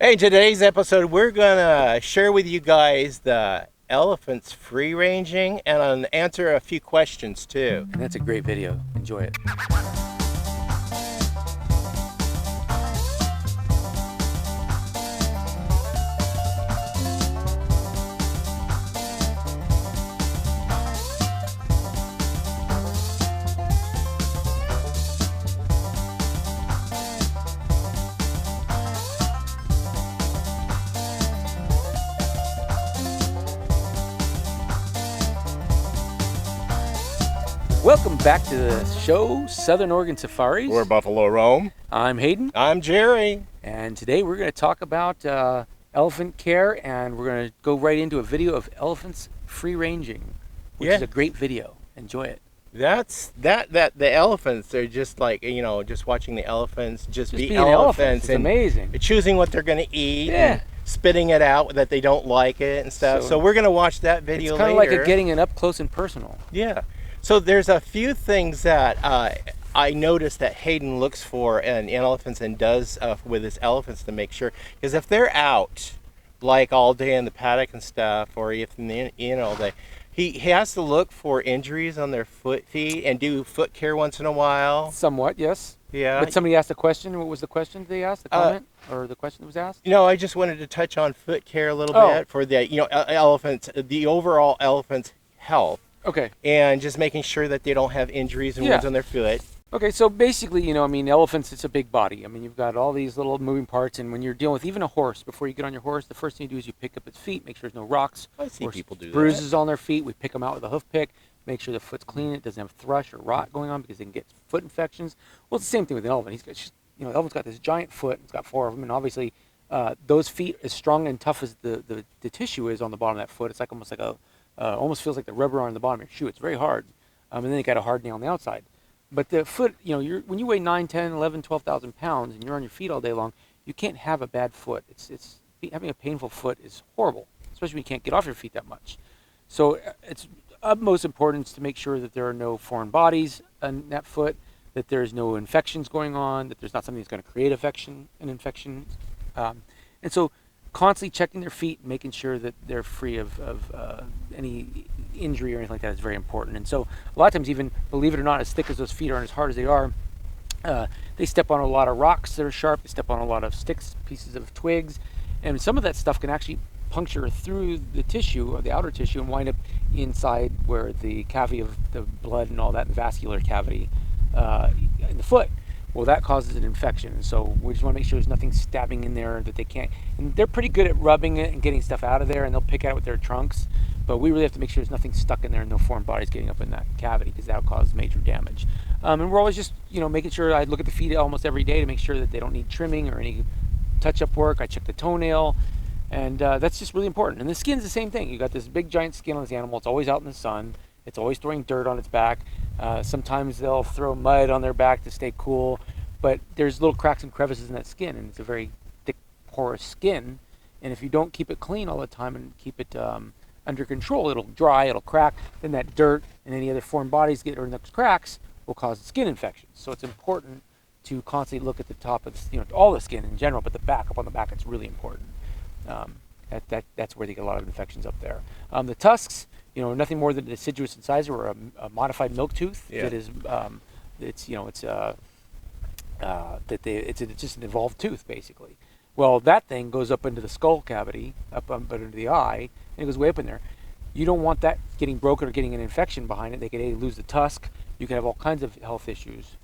Hey, in today's episode, we're gonna share with you guys the elephants free ranging and answer a few questions too. And that's a great video. Enjoy it. Welcome back to the show, Southern Oregon Safaris. We're Buffalo Rome. I'm Hayden, I'm Jerry. and today we're going to talk about elephant care, and we're going to go right into a video of elephants free ranging, which is a great video. Enjoy it. That's the elephants. They're just like, just watching the elephants just be being elephants. It's amazing. Choosing what they're gonna eat. Yeah. And spitting it out that they don't like it and stuff. So we're gonna watch that video It's kind later. of like getting it up close and personal. Yeah. So there's a few things that I noticed that Hayden looks for in elephants and does with his elephants to make sure. Because if they're out, like all day in the paddock and stuff, or if in all day, he has to look for injuries on their feet and do foot care once in a while. Somewhat, yes. Yeah. But somebody asked a question. What was the question they asked? The comment or the question that was asked? I just wanted to touch on foot care a little bit for the elephants, the overall elephant's health. Okay. And just making sure that they don't have injuries and wounds on their foot. Okay, so basically, elephants, it's a big body. You've got all these little moving parts, and when you're dealing with even a horse, before you get on your horse, the first thing you do is you pick up its feet, make sure there's no rocks I see people do bruises on their feet. We pick them out with a hoof pick, make sure the foot's clean, it doesn't have thrush or rot going on because they can get foot infections. Well, it's the same thing with an elephant. The elephant's got this giant foot, it's got 4 of them, and obviously those feet, as strong and tough as the tissue is on the bottom of that foot, it's like almost like almost feels like the rubber on the bottom of your shoe. It's very hard. And then you got a hard nail on the outside. But the foot, when you weigh 9, 10, 11, 12,000 pounds and you're on your feet all day long, you can't have a bad foot. Having a painful foot is horrible, especially when you can't get off your feet that much. So it's of most importance to make sure that there are no foreign bodies on that foot, that there's no infections going on, that there's not something that's going to create an infection. And so constantly checking their feet, making sure that they're free of any injury or anything like that is very important. And so a lot of times, even, believe it or not, as thick as those feet are and as hard as they are, they step on a lot of rocks that are sharp, they step on a lot of sticks, pieces of twigs, and some of that stuff can actually puncture through the tissue or the outer tissue and wind up inside where the cavity of the blood and all that, the vascular cavity in the foot. Well, that causes an infection. So we just want to make sure there's nothing stabbing in there that they can't. And they're pretty good at rubbing it and getting stuff out of there, and they'll pick at it with their trunks. But we really have to make sure there's nothing stuck in there and no foreign bodies getting up in that cavity, because that'll cause major damage. And we're always just, making sure I look at the feet almost every day to make sure that they don't need trimming or any touch-up work. I check the toenail, and that's just really important. And the skin's the same thing. You got this big giant skin on this animal. It's always out in the sun. It's always throwing dirt on its back. Sometimes they'll throw mud on their back to stay cool, but there's little cracks and crevices in that skin, and it's a very thick, porous skin. And if you don't keep it clean all the time and keep it under control, it'll dry, it'll crack, then that dirt and any other foreign bodies get in those cracks will cause skin infections. So it's important to constantly look at the top of all the skin in general, but the back, up on the back, it's really important. That's where they get a lot of infections up there. The tusks, nothing more than a deciduous incisor or a modified milk tooth. That is, it's just an evolved tooth, basically. Well, that thing goes up into the skull cavity, up under the eye, and it goes way up in there. You don't want that getting broken or getting an infection behind it. They could lose the tusk. You can have all kinds of health issues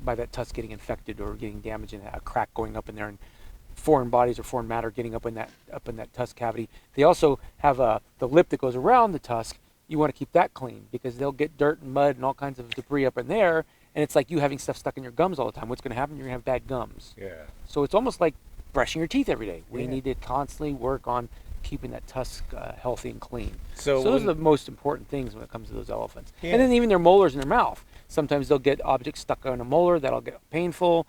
by that tusk getting infected or getting damaged and a crack going up in there, and foreign bodies or foreign matter getting up in that tusk cavity. They also have the lip that goes around the tusk. You want to keep that clean, because they'll get dirt and mud and all kinds of debris up in there, and it's like you having stuff stuck in your gums all the time. What's going to happen? You're going to have bad gums. Yeah. So it's almost like brushing your teeth every day. We need to constantly work on keeping that tusk healthy and clean. So those are the most important things when it comes to those elephants. Yeah. And then even their molars in their mouth. Sometimes they'll get objects stuck on a molar that'll get painful.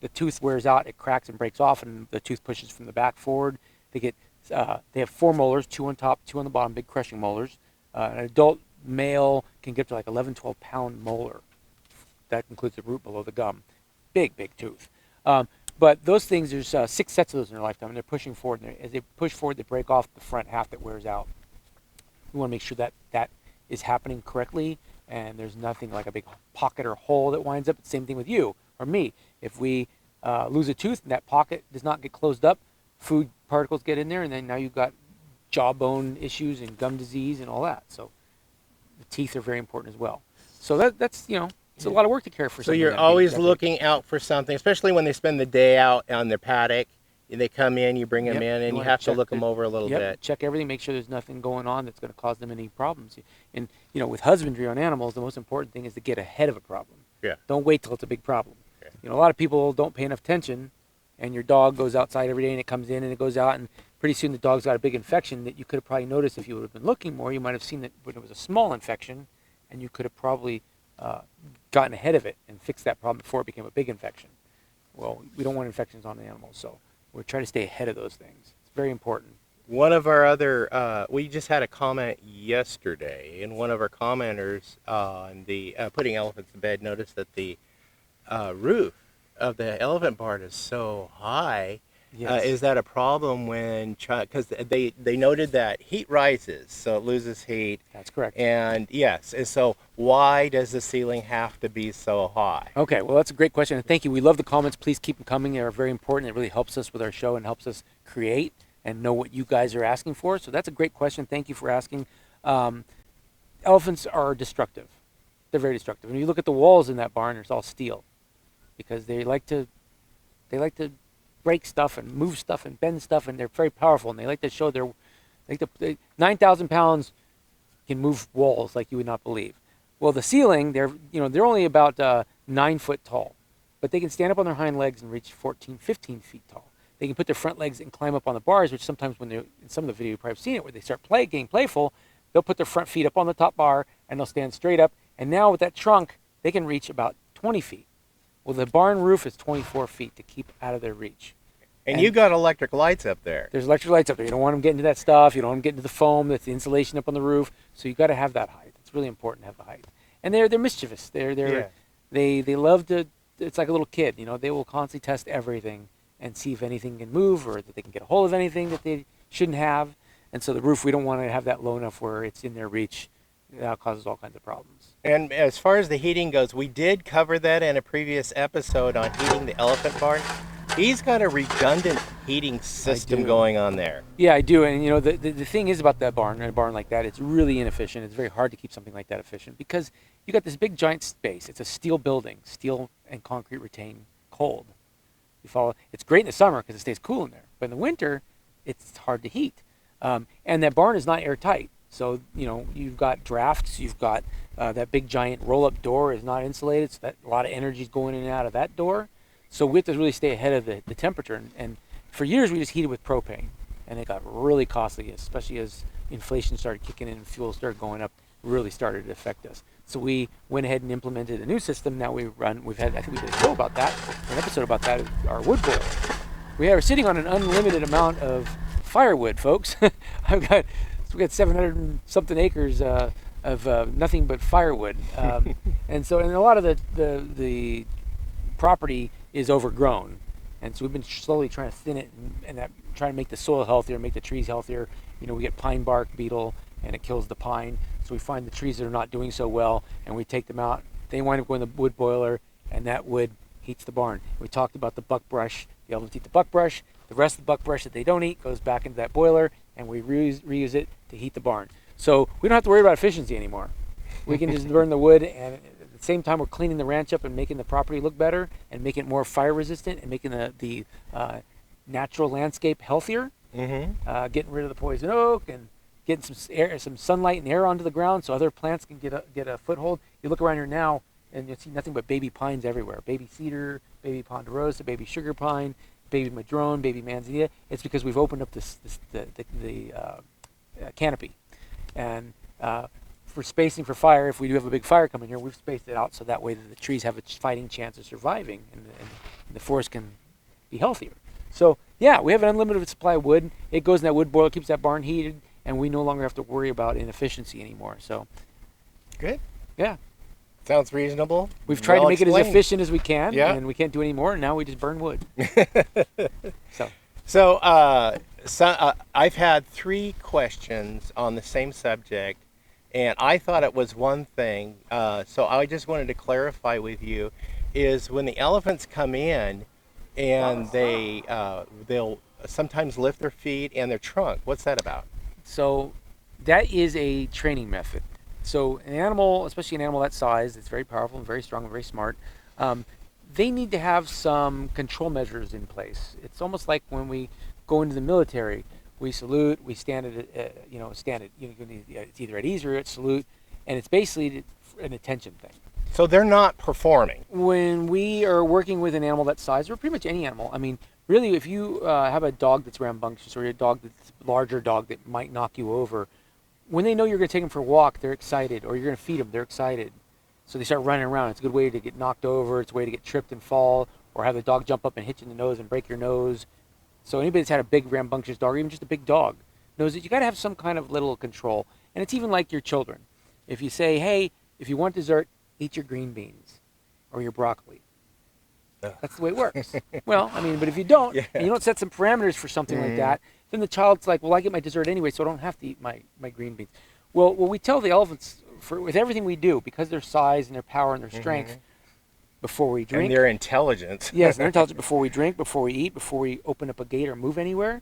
The tooth wears out, it cracks and breaks off, and the tooth pushes from the back forward. They have 4 molars, 2 on top, 2 on the bottom, big crushing molars. An adult male can get to like 11, 12 pound molar. That includes the root below the gum. Big tooth. But those things, there's 6 sets of those in their lifetime, and they're pushing forward. And as they push forward, they break off the front half that wears out. We want to make sure that that is happening correctly, and there's nothing like a big pocket or hole that winds up. It's the same thing with you or me. If we lose a tooth and that pocket does not get closed up, food particles get in there, and then now you've got jawbone issues and gum disease and all that. So the teeth are very important as well. So that's it's a lot of work to care for. So you're always looking out for something, especially when they spend the day out on their paddock. They come in, you bring them in, and you have to look them over a little bit. Check everything, make sure there's nothing going on that's going to cause them any problems. And with husbandry on animals, the most important thing is to get ahead of a problem. Yeah. Don't wait till it's a big problem. Yeah. A lot of people don't pay enough attention, and your dog goes outside every day, and it comes in and it goes out, and pretty soon the dog's got a big infection that you could have probably noticed if you would have been looking more. You might have seen that when it was a small infection, and you could have probably gotten ahead of it and fixed that problem before it became a big infection. Well, we don't want infections on the animals, so we're trying to stay ahead of those things. It's very important. One of our other, we just had a comment yesterday, and one of our commenters on the putting elephants to bed noticed that the roof of the elephant barn is so high. Yes. Is that a problem when, because they noted that heat rises, so it loses heat. That's correct. And yes, and so why does the ceiling have to be so high? Okay, well, that's a great question, and thank you. We love the comments. Please keep them coming. They're very important. It really helps us with our show and helps us create and know what you guys are asking for. So that's a great question. Thank you for asking. Elephants are destructive. They're very destructive. When you look at the walls in that barn, it's all steel because they like to break stuff and move stuff and bend stuff, and they're very powerful, and they like to show their 9,000 pounds can move walls like you would not believe. Well, the ceiling, they're only about 9 foot tall, but they can stand up on their hind legs and reach 14, 15 feet tall. They can put their front legs and climb up on the bars, which sometimes when they're in some of the video you've probably seen it, where they start getting playful, they'll put their front feet up on the top bar and they'll stand straight up, and now with that trunk, they can reach about 20 feet. Well, the barn roof is 24 feet to keep out of their reach. And you got electric lights up there. There's electric lights up there. You don't want them getting into that stuff. You don't want them getting into the foam. That's the insulation up on the roof. So you got to have that height. It's really important to have the height. And they're mischievous. They love to. It's like a little kid. They will constantly test everything and see if anything can move or that they can get a hold of anything that they shouldn't have. And so the roof, we don't want to have that low enough where it's in their reach. That causes all kinds of problems. And as far as the heating goes, we did cover that in a previous episode on heating the elephant barn. He's got a redundant heating system going on there. Yeah, I do. And the thing is about that barn, a barn like that, it's really inefficient. It's very hard to keep something like that efficient because you got this big giant space. It's a steel building. Steel and concrete retain cold. You follow? It's great in the summer because it stays cool in there. But in the winter, it's hard to heat. And that barn is not airtight. So, you've got drafts. You've got that big giant roll-up door is not insulated. So that a lot of energy is going in and out of that door. So we have to really stay ahead of the temperature. And for years, we just heated with propane. And it got really costly, especially as inflation started kicking in and fuel started going up. Really started to affect us. So we went ahead and implemented a new system. Now we've had, I think we did a show about that, an episode about that, our wood boiler. We're sitting on an unlimited amount of firewood, folks. We got 700 and something acres of nothing but firewood. And a lot of the property is overgrown. And so we've been slowly trying to thin it and trying to make the soil healthier, make the trees healthier. We get pine bark beetle and it kills the pine. So we find the trees that are not doing so well and we take them out. They wind up going in the wood boiler and that wood heats the barn. We talked about the buckbrush. The elephants eat the buckbrush. The rest of the buckbrush that they don't eat goes back into that boiler and we reuse it to heat the barn. So we don't have to worry about efficiency anymore. We can just burn the wood, and at the same time we're cleaning the ranch up and making the property look better and making it more fire resistant and making the natural landscape healthier. Mm-hmm. Getting rid of the poison oak and getting some sunlight and air onto the ground so other plants can get a foothold. You look around here now and you'll see nothing but baby pines everywhere. Baby cedar, baby ponderosa, baby sugar pine, baby madrone, baby manzanita. It's because we've opened up the canopy. And for spacing for fire, if we do have a big fire coming here, we've spaced it out so that way that the trees have a fighting chance of surviving and the forest can be healthier. So yeah, we have an unlimited supply of wood. It goes in that wood boiler, keeps that barn heated, and we no longer have to worry about inefficiency anymore. So good. Yeah. Sounds reasonable. We've tried to make it as explained. efficient as we can, Yeah. and we can't do any more, and now we just burn wood. So, So I've had 3 questions on the same subject, and I thought it was one thing. So I just wanted to clarify with you, is when the elephants come in, and they'll sometimes lift their feet and their trunk. What's that about? so that is a training method. So an animal, especially an animal that size, it's very powerful and very strong and very smart. They need to have some control measures in place. It's almost like when we go into the military, we salute, we stand at, it's either at ease or at salute, and it's basically an attention thing. So they're not performing. When we are working with an animal that size, or pretty much any animal, I mean, really, if you have a dog that's rambunctious or a dog that's a larger dog that might knock you over, when they know you're going to take them for a walk, they're excited, or you're going to feed them, they're excited. So they start running around. It's a good way to get knocked over. It's a way to get tripped and fall, or have the dog jump up and hit you in the nose and break your nose. So anybody that's had a big rambunctious dog, or even just a big dog, knows that you got to have some kind of little control. And it's even like your children. If you say, hey, if you want dessert, eat your green beans or your broccoli. That's the way it works. Well, I mean, but if you don't, and you don't set some parameters for something like that, then the child's like, well, I get my dessert anyway, so I don't have to eat my green beans. Well, we tell the elephants, with everything we do, because their size and their power and their strength, before we drink. And their intelligence. Yes, and their intelligence, before we drink, before we eat, before we open up a gate or move anywhere,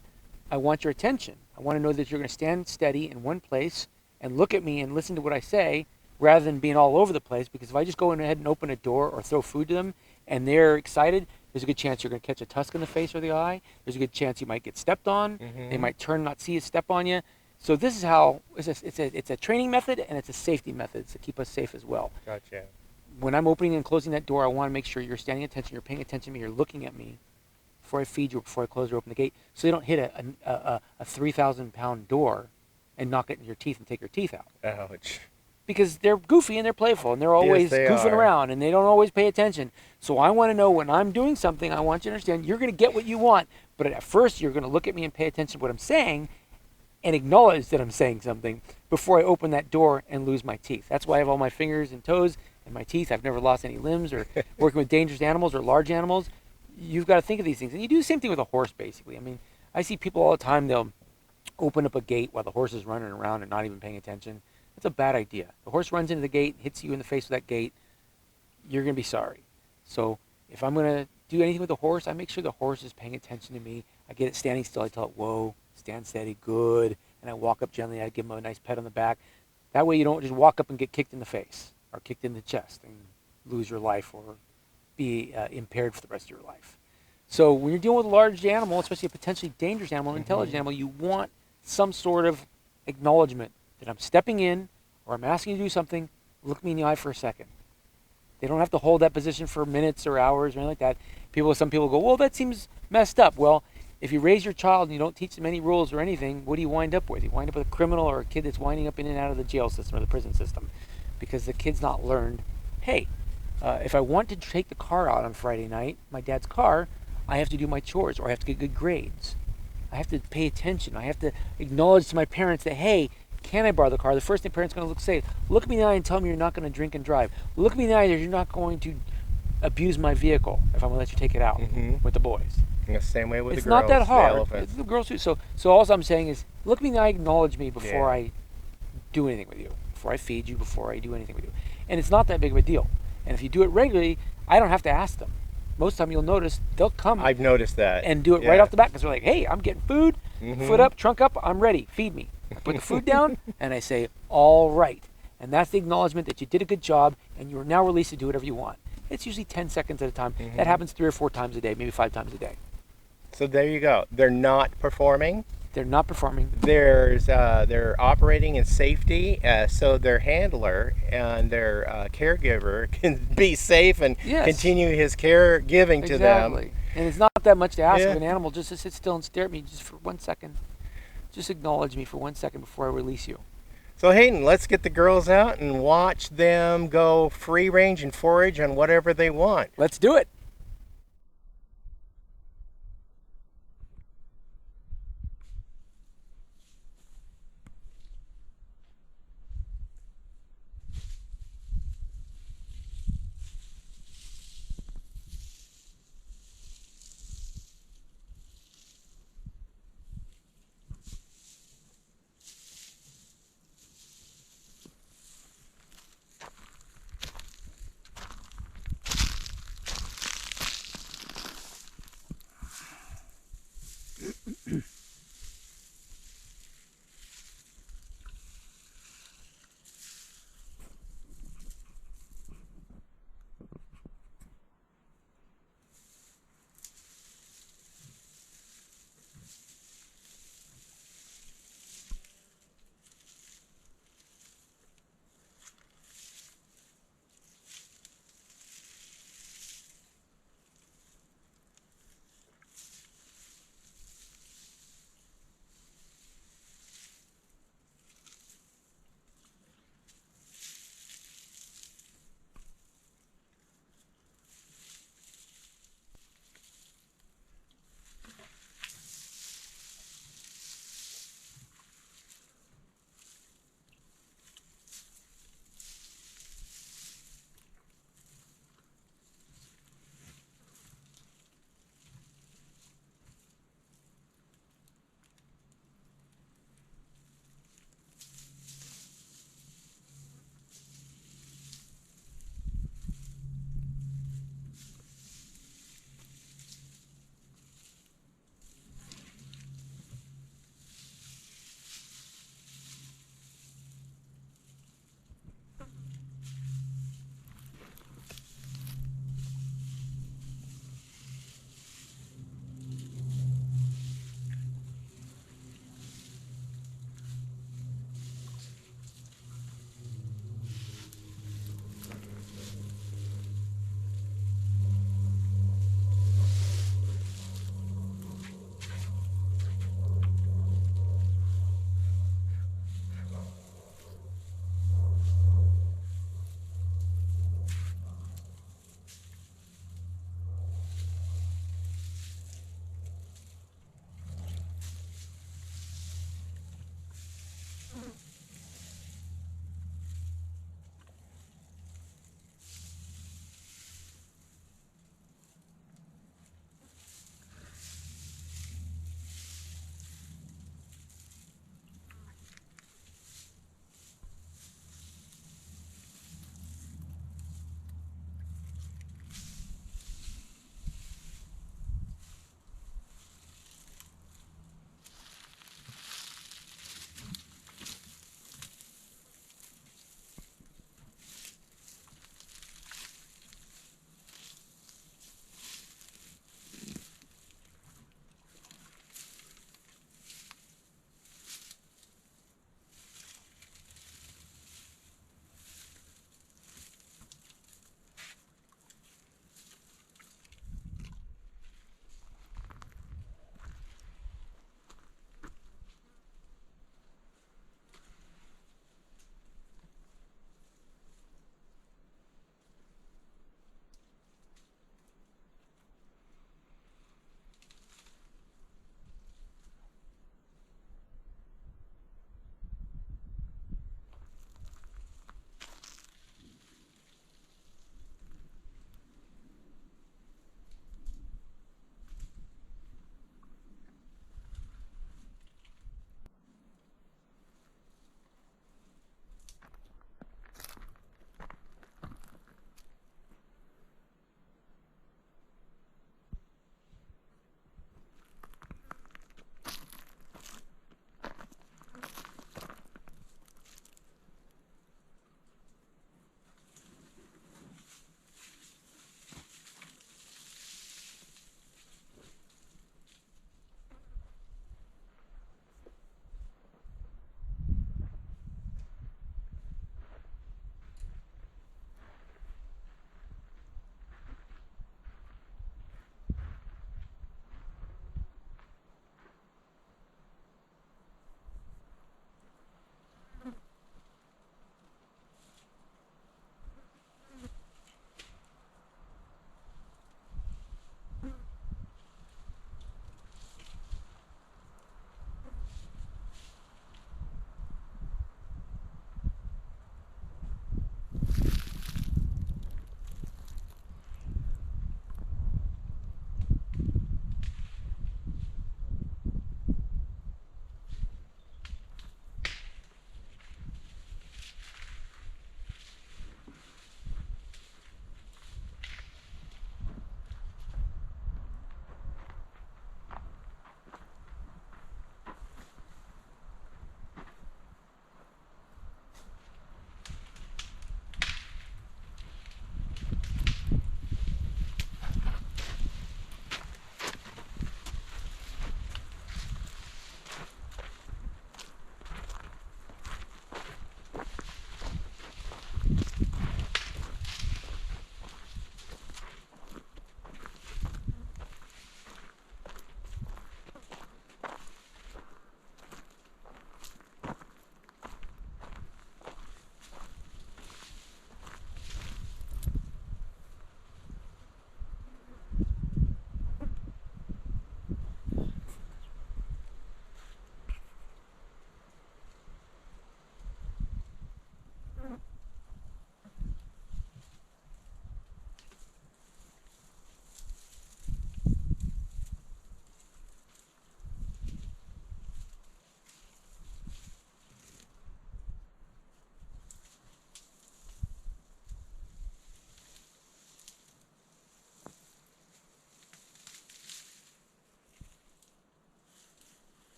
I want your attention. I want to know that you're going to stand steady in one place and look at me and listen to what I say, rather than being all over the place. Because if I just go ahead and open a door or throw food to them and they're excited, there's a good chance you're going to catch a tusk in the face or the eye. There's a good chance you might get stepped on. They might turn, not see you, step on you. So this is how, it's a training method, and it's a safety method to keep us safe as well. Gotcha. When I'm opening and closing that door, I want to make sure you're standing attention, you're paying attention to me, you're looking at me before I feed you or before I close or open the gate, so you don't hit a 3,000-pound door and knock it in your teeth and take your teeth out. Ouch. Because they're goofy and they're playful and they're always goofing around and they don't always pay attention. So I want to know when I'm doing something, I want you to understand you're going to get what you want. But at first, you're going to look at me and pay attention to what I'm saying and acknowledge that I'm saying something before I open that door and lose my teeth. That's why I have all my fingers and toes and my teeth. I've never lost any limbs or working with dangerous animals or large animals. You've got to think of these things. And you do the same thing with a horse, basically. I mean, I see people all the time, they'll open up a gate while the horse is running around and not even paying attention. That's a bad idea. The horse runs into the gate, hits you in the face with that gate, you're going to be sorry. So if I'm going to do anything with the horse, I make sure the horse is paying attention to me. I get it standing still. I tell it, whoa, stand steady, good. And I walk up gently. I give him a nice pet on the back. That way you don't just walk up and get kicked in the face or kicked in the chest and lose your life or be impaired for the rest of your life. So when you're dealing with a large animal, especially a potentially dangerous animal, an intelligent animal, you want some sort of acknowledgement that I'm stepping in or I'm asking you to do something. Look me in the eye for a second. They don't have to hold that position for minutes or hours or anything like that. Some people go, well, that seems messed up. Well, if you raise your child and you don't teach them any rules or anything, what do you wind up with? You wind up with a criminal or a kid that's winding up in and out of the jail system or the prison system because the kid's not learned, hey, if I want to take the car out on Friday night, my dad's car, I have to do my chores or I have to get good grades. I have to pay attention. I have to acknowledge to my parents that, hey, can I borrow the car? The first thing parents are going to say, look me in the eye and tell me you're not going to drink and drive. Look me in the eye that you're not going to abuse my vehicle if I'm going to let you take it out with the boys. And the same way with it's the girls. It's not that hard. The the girls too. So all I'm saying is, look me in the eye, acknowledge me before I do anything with you, before I feed you, before I do anything with you. And it's not that big of a deal. And if you do it regularly, I don't have to ask them. Most of the time you'll notice they'll come. I've noticed that. And do it right off the bat because they're like, hey, I'm getting food, foot up, trunk up, I'm ready, feed me. I put the food down and I say, all right. And that's the acknowledgement that you did a good job and you are now released to do whatever you want. It's usually 10 seconds at a time. That happens 3 or 4 times a day, maybe 5 times a day. So there you go. They're not performing. They're not performing. They're operating in safety, so their handler and their caregiver can be safe and continue his caregiving to them. Exactly. And it's not that much to ask of an animal just to sit still and stare at me just for 1 second. Just acknowledge me for 1 second before I release you. So Hayden, let's get the girls out and watch them go free range and forage on whatever they want. Let's do it.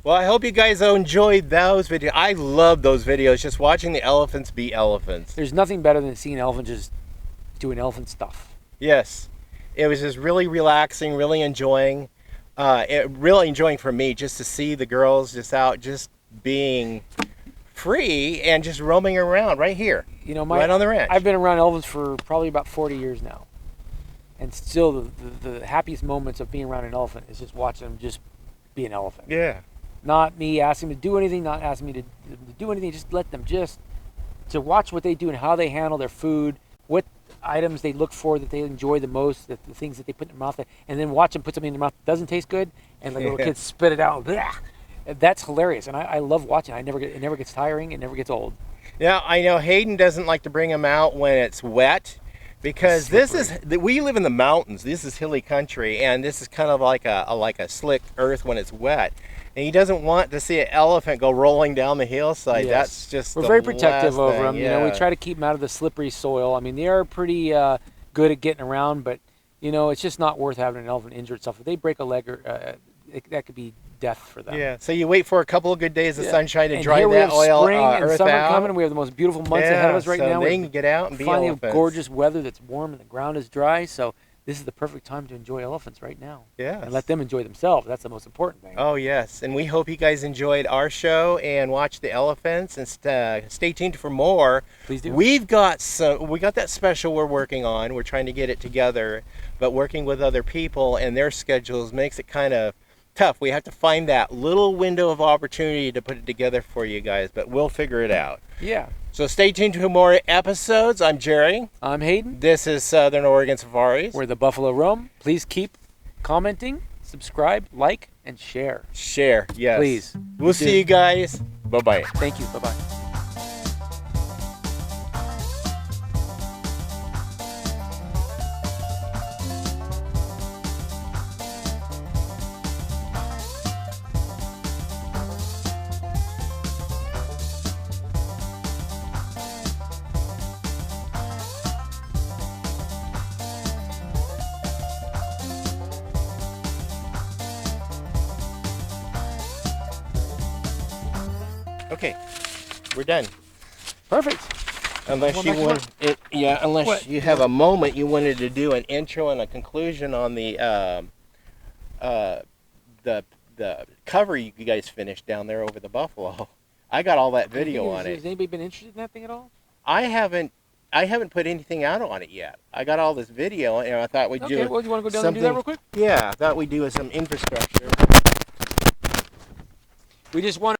Well, I hope you guys enjoyed those videos. I love those videos, just watching the elephants be elephants. There's nothing better than seeing an elephant just doing elephant stuff. Yes. It was just really relaxing, really enjoying. Really enjoying for me just to see the girls just out, just being free and just roaming around right here, right on the ranch. I've been around elephants for probably about 40 years now. And still the happiest moments of being around an elephant is just watching them just be an elephant. Yeah. Not me asking them to do anything, not asking me to do anything, just let them to watch what they do and how they handle their food, what items they look for that they enjoy the most, the things that they put in their mouth, and then watch them put something in their mouth that doesn't taste good, and like little kids spit it out. Blah. That's hilarious, and I love watching. It never gets tiring. It never gets old. Yeah, I know Hayden doesn't like to bring them out when it's wet, because we live in the mountains. This is hilly country, and this is kind of like a slick earth when it's wet. And he doesn't want to see an elephant go rolling down the hillside. Yes. That's just we're very protective over them. Yeah. We try to keep them out of the slippery soil. I mean, they are pretty good at getting around, but it's just not worth having an elephant injure itself. If they break a leg, that could be death for them. Yeah. So you wait for a couple of good days of sunshine to and dry here that we have spring and earth summer out. coming. We have the most beautiful months ahead of us right so now. They can get out and be finally elephants. have gorgeous weather that's warm and the ground is dry. So this is the perfect time to enjoy elephants right now. Yeah. And let them enjoy themselves. That's the most important thing. Oh, yes. And we hope you guys enjoyed our show and watched the elephants, and stay tuned for more. Please do. We got that special we're working on. We're trying to get it together, but working with other people and their schedules makes it kind of tough. We have to find that little window of opportunity to put it together for you guys, but we'll figure it out. Yeah. So stay tuned to more episodes. I'm Jerry. I'm Hayden. This is Southern Oregon Safaris. We're the Buffalo Roam. Please keep commenting, subscribe, like, and share. Share, yes. Please. We'll see you guys. Bye-bye. Thank you. Bye-bye. Okay, we're done. Perfect. Unless you want, you have a moment you wanted to do an intro and a conclusion on the cover you guys finished down there over the buffalo. I got all that video on it. Has anybody been interested in that thing at all? I haven't put anything out on it yet. I got all this video, and I thought we'd do. Okay, well, you want to go down and do that real quick? Yeah, I thought we'd do some infrastructure. We just want